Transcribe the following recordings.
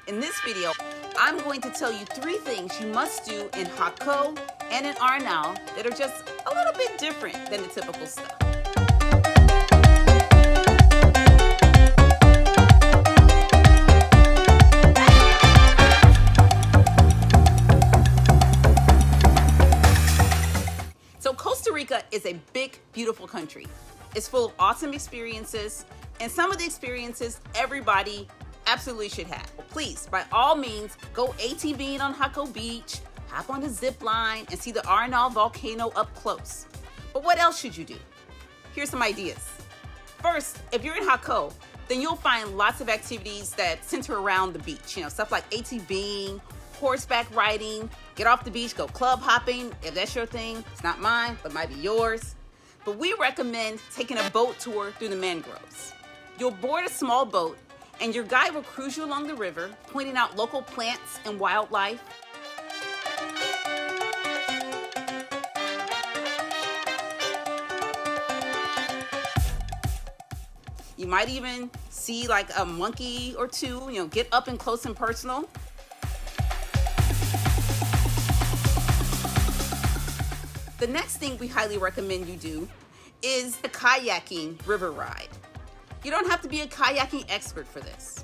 In this video, I'm going to tell you 3 things you must do in Jacó and in Arenal that are just a little bit different than the typical stuff. So Costa Rica is a big, beautiful country. It's full of awesome experiences, and some of the experiences everybody absolutely should have. Please, by all means, go ATVing on Jaco Beach, hop on the zip line, and see the Arenal Volcano up close. But what else should you do? Here's some ideas. First, if you're in Jaco, then you'll find lots of activities that center around the beach. Stuff like ATVing, horseback riding, get off the beach, go club hopping, if that's your thing. It's not mine, but might be yours. But we recommend taking a boat tour through the mangroves. You'll board a small boat, and your guide will cruise you along the river, pointing out local plants and wildlife. You might even see like a monkey or two, get up and close and personal. The next thing we highly recommend you do is a kayaking river ride. You don't have to be a kayaking expert for this.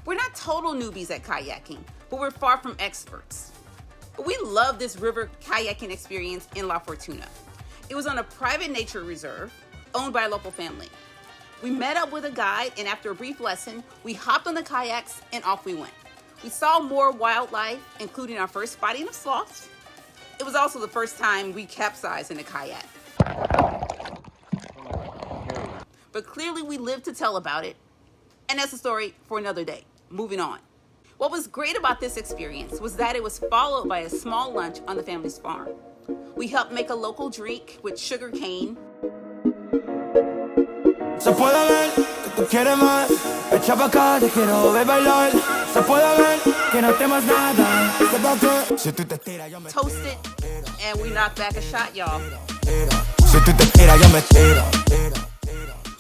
We're not total newbies at kayaking, but we're far from experts. But we love this river kayaking experience in La Fortuna. It was on a private nature reserve owned by a local family. We met up with a guide, and after a brief lesson, we hopped on the kayaks and off we went. We saw more wildlife, including our first spotting of sloths. It was also the first time we capsized in a kayak. But clearly we lived to tell about it, and that's a story for another day. Moving on. What was great about this experience was that it was followed by a small lunch on the family's farm. We helped make a local drink with sugar cane. Se puede ver que tú quieres más, echa pa' acá, te quiero ver bailar. Se puede ver que no temas nada, si tú te tiras yo me tiro. Toasted, and we knocked back a shot, y'all. Si tú te tiras yo me tiro.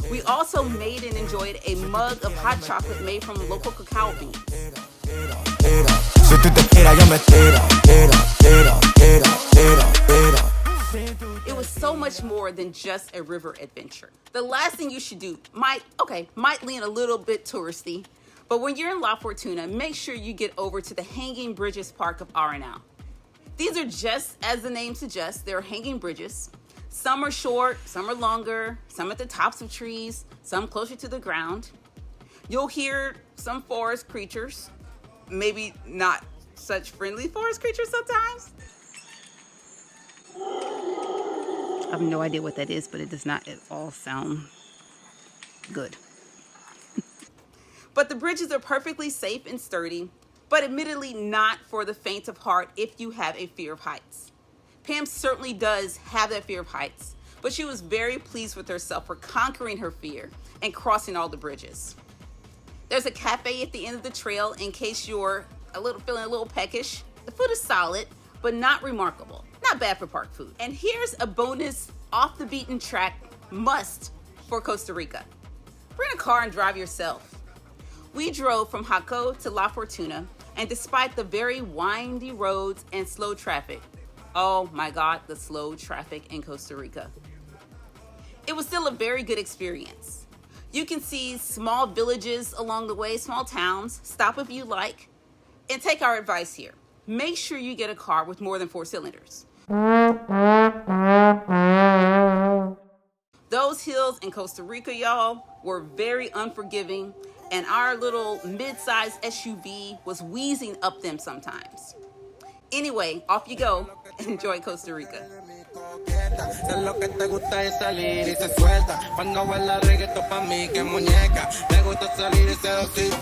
We also made and enjoyed a mug of hot chocolate made from local cacao beans. Si tú te tiras yo me tiro. It was so much more than just a river adventure. The last thing you should do might lean a little bit touristy, but when you're in La Fortuna, make sure you get over to the Hanging Bridges Park of Arenal. These are just as the name suggests, they're hanging bridges. Some are short, some are longer, some at the tops of trees, some closer to the ground. You'll hear some forest creatures, maybe not such friendly forest creatures sometimes. I have no idea what that is, but it does not at all sound good. But the bridges are perfectly safe and sturdy, but admittedly not for the faint of heart if you have a fear of heights. Pam certainly does have that fear of heights, but she was very pleased with herself for conquering her fear and crossing all the bridges. There's a cafe at the end of the trail in case you're feeling a little peckish. The food is solid, but not remarkable. Not bad for park food. And here's a bonus off the beaten track must for Costa Rica. Rent a car and drive yourself. We drove from Jaco to La Fortuna, and despite the very windy roads and slow traffic, oh my God, the slow traffic in Costa Rica. It was still a very good experience. You can see small villages along the way, small towns, stop if you like, and take our advice here. Make sure you get a car with more than 4 cylinders. Those hills in Costa Rica, y'all, were very unforgiving, and our little mid-sized SUV was wheezing up them sometimes. Anyway, off you go and enjoy Costa Rica. Lo que te gusta es salir y se suelta. Cuando baila reggaetón pa' mí que muñeca. Le gusta salir y seducir.